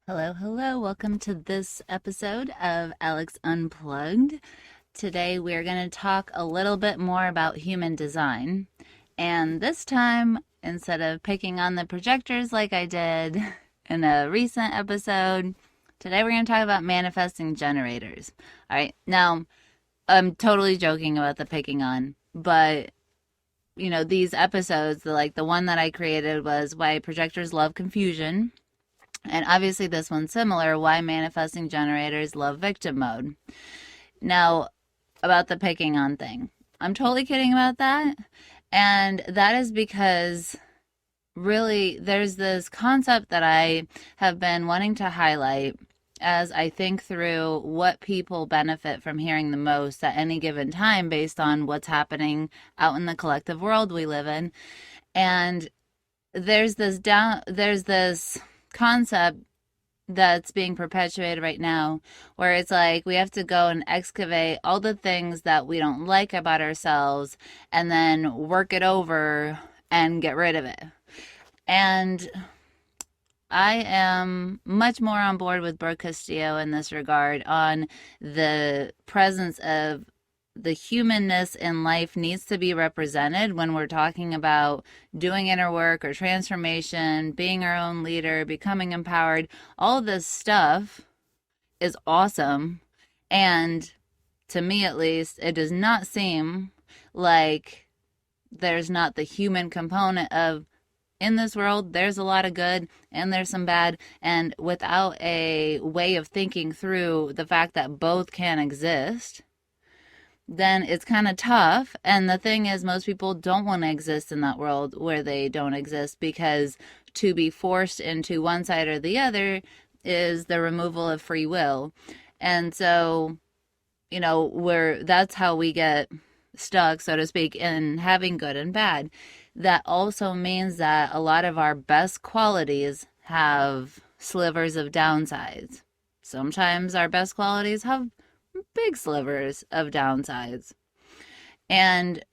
Hello, hello. Welcome to this episode of Alex Unplugged. Today we're going to talk a little bit more about human design. And this time, instead of picking on the projectors like I did in a recent episode, today we're going to talk about manifesting generators. All right. Now, I'm totally joking about the picking on, but these episodes, the one that I created was why projectors love confusion. And obviously, this one's similar, why manifesting generators love victim mode. Now, about the picking on thing, I'm totally kidding about that. And that is because really there's this concept that I have been wanting to highlight as I think through what people benefit from hearing the most at any given time based on what's happening out in the collective world we live in. And there's this concept that's being perpetuated right now where it's like we have to go and excavate all the things that we don't like about ourselves and then work it over and get rid of it. And I am much more on board with Brooke Castillo in this regard on the presence of the humanness in life needs to be represented when we're talking about doing inner work or transformation, being our own leader, becoming empowered. All of this stuff is awesome. And to me, at least, it does not seem like there's not the human component of in this world, there's a lot of good and there's some bad. And without a way of thinking through the fact that both can exist, then it's kind of tough. And the thing is, most people don't want to exist in that world where they don't exist, because to be forced into one side or the other is the removal of free will. And so, that's how we get stuck, so to speak, in having good and bad. That also means that a lot of our best qualities have slivers of downsides. Sometimes our best qualities have big slivers of downsides. And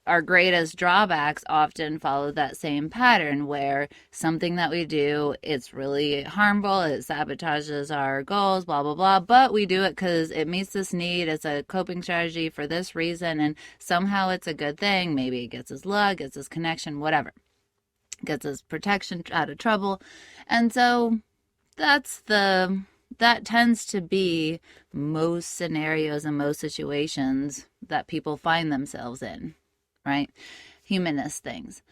our greatest drawbacks often follow that same pattern where something that we do, it's really harmful, it sabotages our goals, blah, blah, blah, but we do it because it meets this need, it's a coping strategy for this reason, and somehow it's a good thing. Maybe it gets us luck, gets us connection, whatever. Gets us protection out of trouble. And so that tends to be most scenarios and most situations that people find themselves in, right? Humanist things.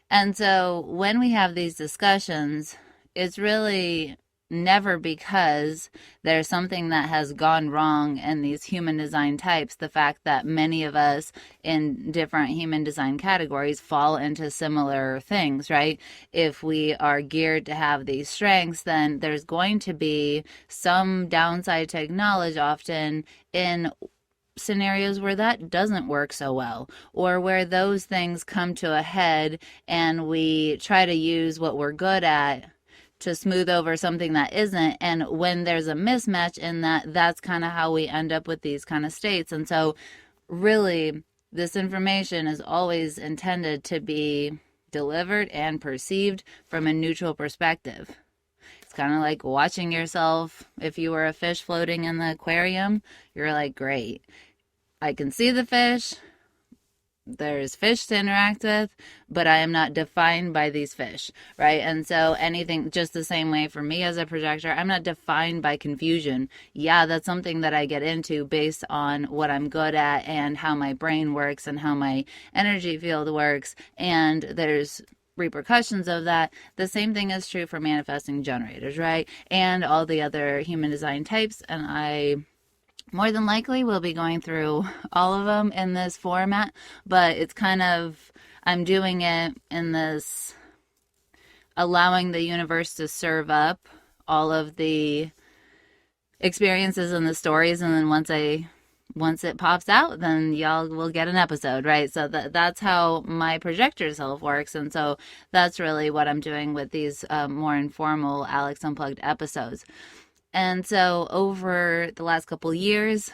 And so when we have these discussions, it's really never because there's something that has gone wrong in these human design types. The fact that many of us in different human design categories fall into similar things, right? If we are geared to have these strengths, then there's going to be some downside to acknowledge often in scenarios where that doesn't work so well, or where those things come to a head and we try to use what we're good at to smooth over something that isn't. And when there's a mismatch in that, that's kind of how we end up with these kind of states. And so really, this information is always intended to be delivered and perceived from a neutral perspective. It's kind of like watching yourself. If you were a fish floating in the aquarium, you're like, great, I can see the fish. There's fish to interact with, but I am not defined by these fish, right? And so anything, just the same way for me as a projector, I'm not defined by confusion. Yeah, that's something that I get into based on what I'm good at and how my brain works and how my energy field works. And there's repercussions of that. The same thing is true for manifesting generators, right? And all the other human design types. And I more than likely we'll be going through all of them in this format, but it's kind of, I'm doing it in this allowing the universe to serve up all of the experiences and the stories, and then once it pops out, then y'all will get an episode, right? So that's how my projector self works. And so that's really what I'm doing with these more informal Alex Unplugged episodes. And so over the last couple years,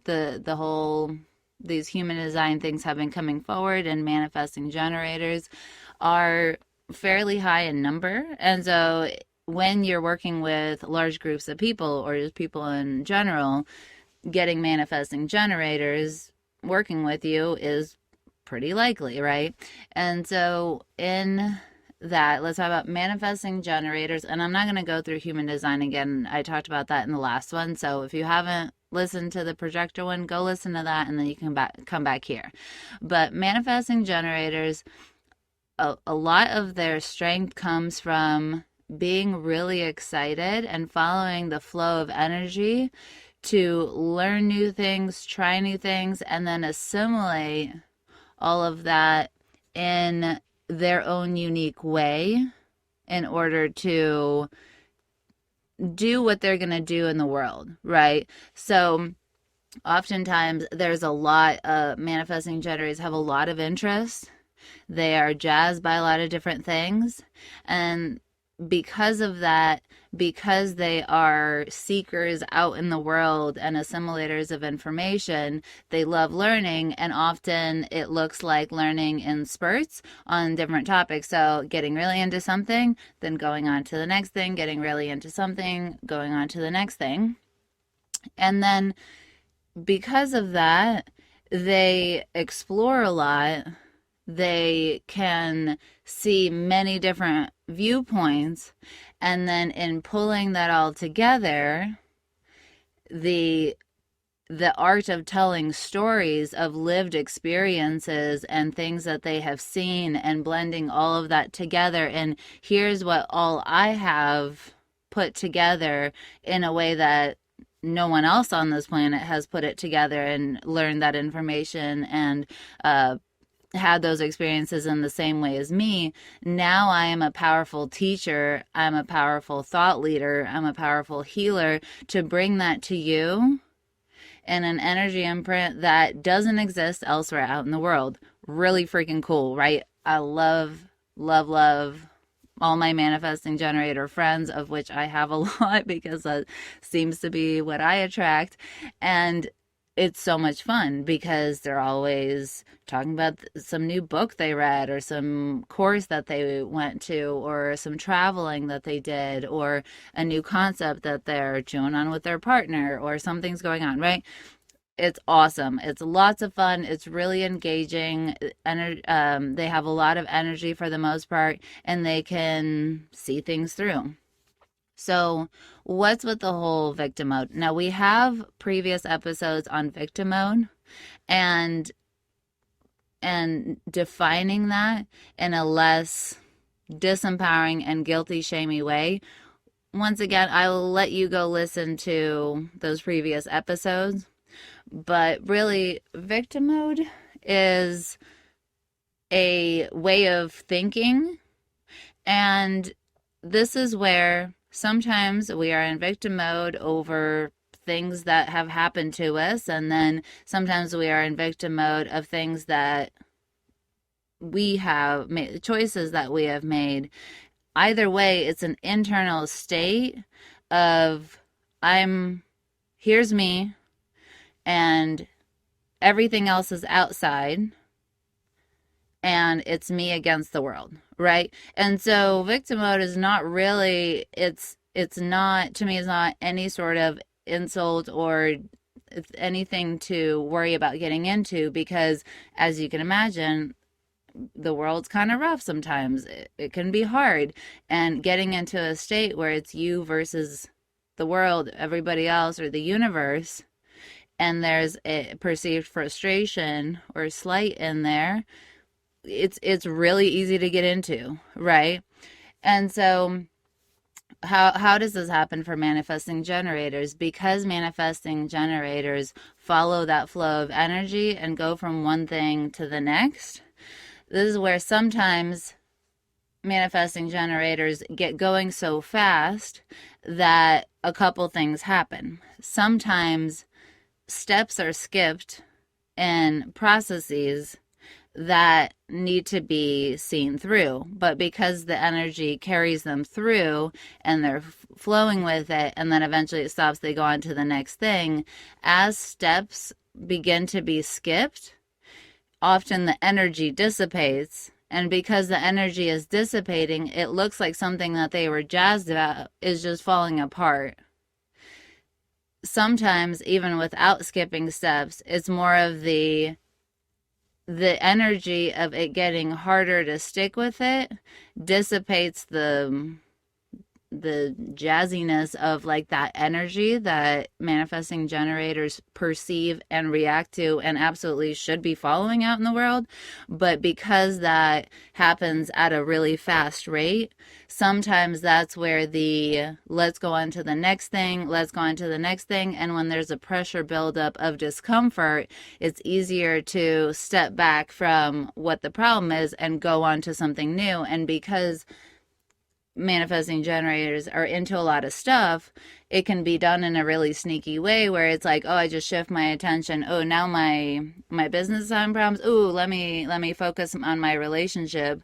these human design things have been coming forward, and manifesting generators are fairly high in number. And so when you're working with large groups of people or just people in general, getting manifesting generators working with you is pretty likely, right? And so in that, let's talk about manifesting generators. And I'm not going to go through human design again. I talked about that in the last one. So if you haven't listened to the projector one, go listen to that and then you can come back here. But manifesting generators, a lot of their strength comes from being really excited and following the flow of energy to learn new things, try new things, and then assimilate all of that in their own unique way in order to do what they're going to do in the world, right? So oftentimes there's a lot of manifesting generators have a lot of interest. They are jazzed by a lot of different things. And because of that, because they are seekers out in the world and assimilators of information, they love learning, and often it looks like learning in spurts on different topics. So getting really into something, then going on to the next thing, getting really into something, going on to the next thing. And then because of that, they explore a lot. They can see many different viewpoints, and then in pulling that all together, the art of telling stories of lived experiences and things that they have seen and blending all of that together, and here's what all I have put together in a way that no one else on this planet has put it together and learned that information and had those experiences in the same way as me. Now I am a powerful teacher. I'm a powerful thought leader. I'm a powerful healer to bring that to you in an energy imprint that doesn't exist elsewhere out in the world. Really freaking cool, right? I love, love, love all my manifesting generator friends, of which I have a lot because that seems to be what I attract. And it's so much fun because they're always talking about some new book they read or some course that they went to or some traveling that they did or a new concept that they're chewing on with their partner or something's going on, right? It's awesome. It's lots of fun. It's really engaging. They have a lot of energy for the most part, and they can see things through. So what's with the whole victim mode? Now, we have previous episodes on victim mode and defining that in a less disempowering and guilty, shamey way. Once again, I will let you go listen to those previous episodes. But really, victim mode is a way of thinking. And this is where sometimes we are in victim mode over things that have happened to us. And then sometimes we are in victim mode of things that we have made, choices that we have made. Either way, it's an internal state of here's me, and everything else is outside, and it's me against the world, right? And so victim mode is not really, it's not, to me, it's not any sort of insult or anything to worry about getting into, because as you can imagine, the world's kind of rough sometimes. It can be hard, and getting into a state where it's you versus the world, everybody else, or the universe, and there's a perceived frustration or slight in there, it's really easy to get into, right? And so how does this happen for manifesting generators? Because manifesting generators follow that flow of energy and go from one thing to the next. This is where sometimes manifesting generators get going so fast that a couple things happen. Sometimes steps are skipped in processes that need to be seen through, but because the energy carries them through and they're flowing with it, and then eventually it stops, they go on to the next thing. As steps begin to be skipped, often the energy dissipates And because the energy is dissipating, it looks like something that they were jazzed about is just falling apart. Sometimes, even without skipping steps, it's more of the energy of it getting harder to stick with it dissipates the jazziness of like that energy that manifesting generators perceive and react to and absolutely should be following out in the world. But because that happens at a really fast rate, sometimes that's where the let's go on to the next thing, let's go on to the next thing. And when there's a pressure buildup of discomfort, it's easier to step back from what the problem is and go on to something new. And because manifesting generators are into a lot of stuff, it can be done in a really sneaky way where it's like, oh, I just shift my attention. Oh, now my business is having problems. Oh, let me focus on my relationship.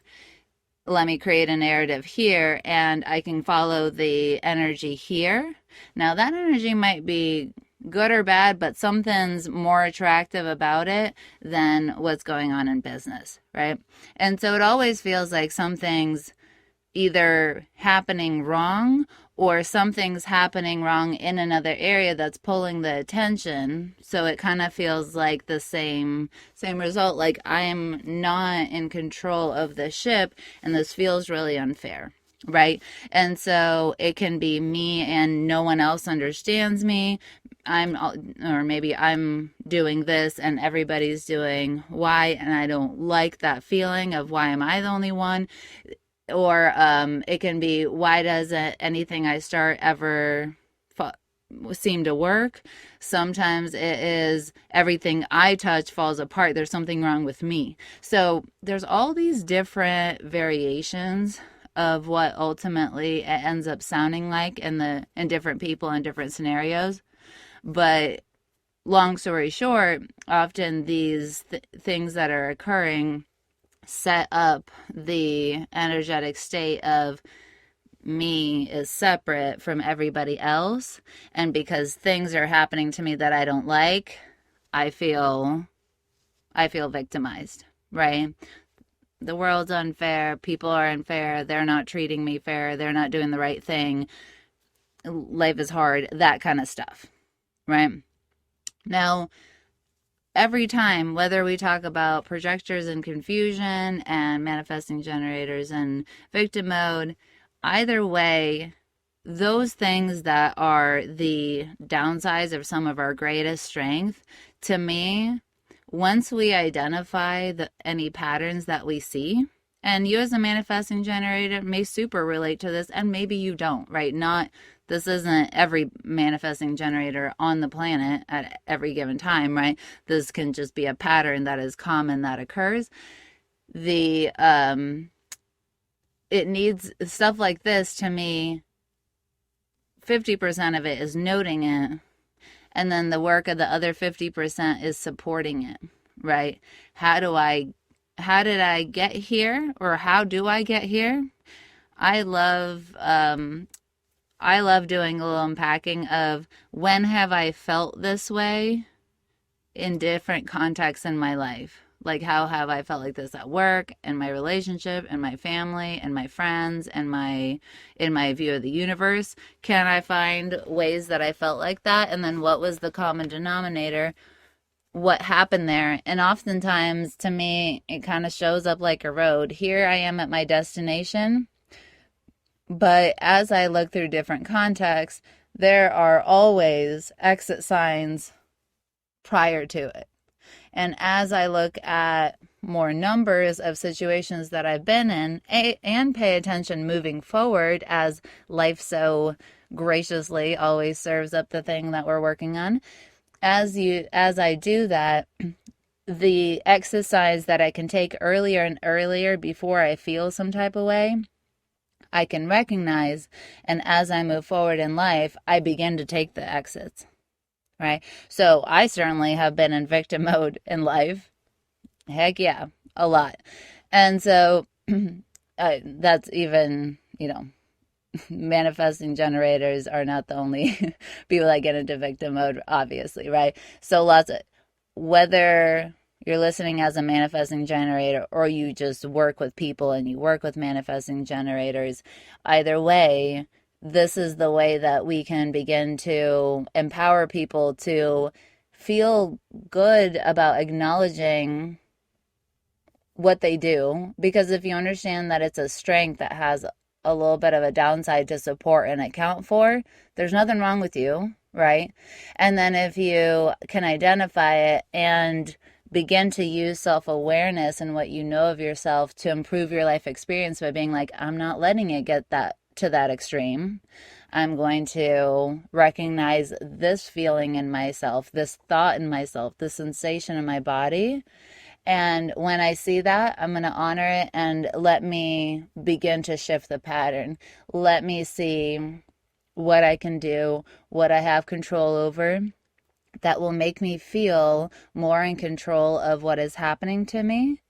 Let me create a narrative here, and I can follow the energy here. Now that energy might be good or bad, but something's more attractive about it than what's going on in business, right? And so it always feels like something's either happening wrong or something's happening wrong in another area that's pulling the attention. So it kind of feels like the same result, like I'm not in control of the ship and this feels really unfair, right? And so it can be me and no one else understands me. Or maybe I'm doing this and everybody's doing Y, and I don't like that feeling of why am I the only one? Or it can be, why doesn't anything I start ever seem to work? Sometimes it is everything I touch falls apart. There's something wrong with me. So there's all these different variations of what ultimately it ends up sounding like in different people in different scenarios. But long story short, often these things that are occurring set up the energetic state of me is separate from everybody else, and because things are happening to me that I don't like, I feel victimized, right? The world's unfair, people are unfair, they're not treating me fair, they're not doing the right thing, life is hard, that kind of stuff, right? Now, every time, whether we talk about projectors and confusion and manifesting generators and victim mode, either way, those things that are the downsides of some of our greatest strength, to me, once we identify any patterns that we see, and you as a manifesting generator may super relate to this, and maybe you don't, right? This isn't every manifesting generator on the planet at every given time, right? This can just be a pattern that is common that occurs. It needs stuff like this. To me, 50% of it is noting it, and then the work of the other 50% is supporting it, right? How did I get here, or how do I get here? I love doing a little unpacking of when have I felt this way in different contexts in my life. Like, how have I felt like this at work, in my relationship, in my family, in my friends, in my view of the universe? Can I find ways that I felt like that? And then what was the common denominator? What happened there? And oftentimes, to me, it kind of shows up like a road. Here I am at my destination. But as I look through different contexts, there are always exit signs prior to it. And as I look at more numbers of situations that I've been in and pay attention moving forward, as life so graciously always serves up the thing that we're working on, as I do that, the exercise that I can take earlier and earlier before I feel some type of way, I can recognize, and as I move forward in life, I begin to take the exits, right? So I certainly have been in victim mode in life. Heck yeah, a lot. And so that's even, manifesting generators are not the only people that get into victim mode, obviously, right? So whether you're listening as a manifesting generator, or you just work with people and you work with manifesting generators, either way, this is the way that we can begin to empower people to feel good about acknowledging what they do. Because if you understand that it's a strength that has a little bit of a downside to support and account for, there's nothing wrong with you, right? And then if you can identify it and begin to use self-awareness and what you know of yourself to improve your life experience by being like, I'm not letting it get that to that extreme. I'm going to recognize this feeling in myself, this thought in myself, this sensation in my body. And when I see that, I'm going to honor it and let me begin to shift the pattern. Let me see what I can do, what I have control over that will make me feel more in control of what is happening to me.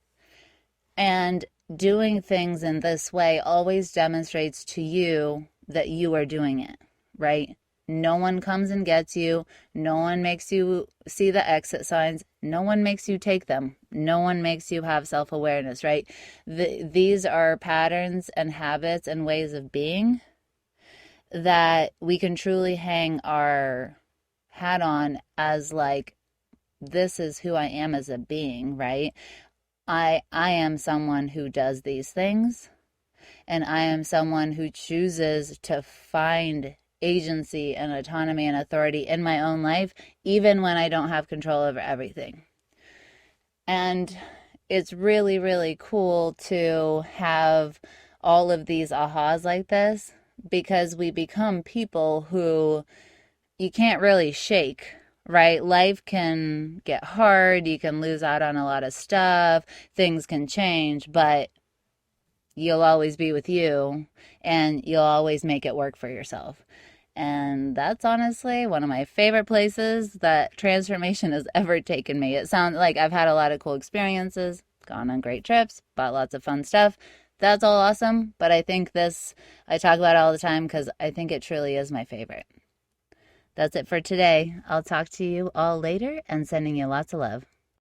And doing things in this way always demonstrates to you that you are doing it, right? No one comes and gets you. No one makes you see the exit signs. No one makes you take them. No one makes you have self-awareness, right? These are patterns and habits and ways of being that we can truly hang our hat on as like, this is who I am as a being, right? I am someone who does these things, and I am someone who chooses to find agency and autonomy and authority in my own life, even when I don't have control over everything. And it's really, really cool to have all of these ahas like this, because we become people who you can't really shake, right? Life can get hard. You can lose out on a lot of stuff. Things can change, but you'll always be with you and you'll always make it work for yourself. And that's honestly one of my favorite places that transformation has ever taken me. It sounds like I've had a lot of cool experiences, gone on great trips, bought lots of fun stuff. That's all awesome. But I think I talk about it all the time because I think it truly is my favorite. That's it for today. I'll talk to you all later and sending you lots of love.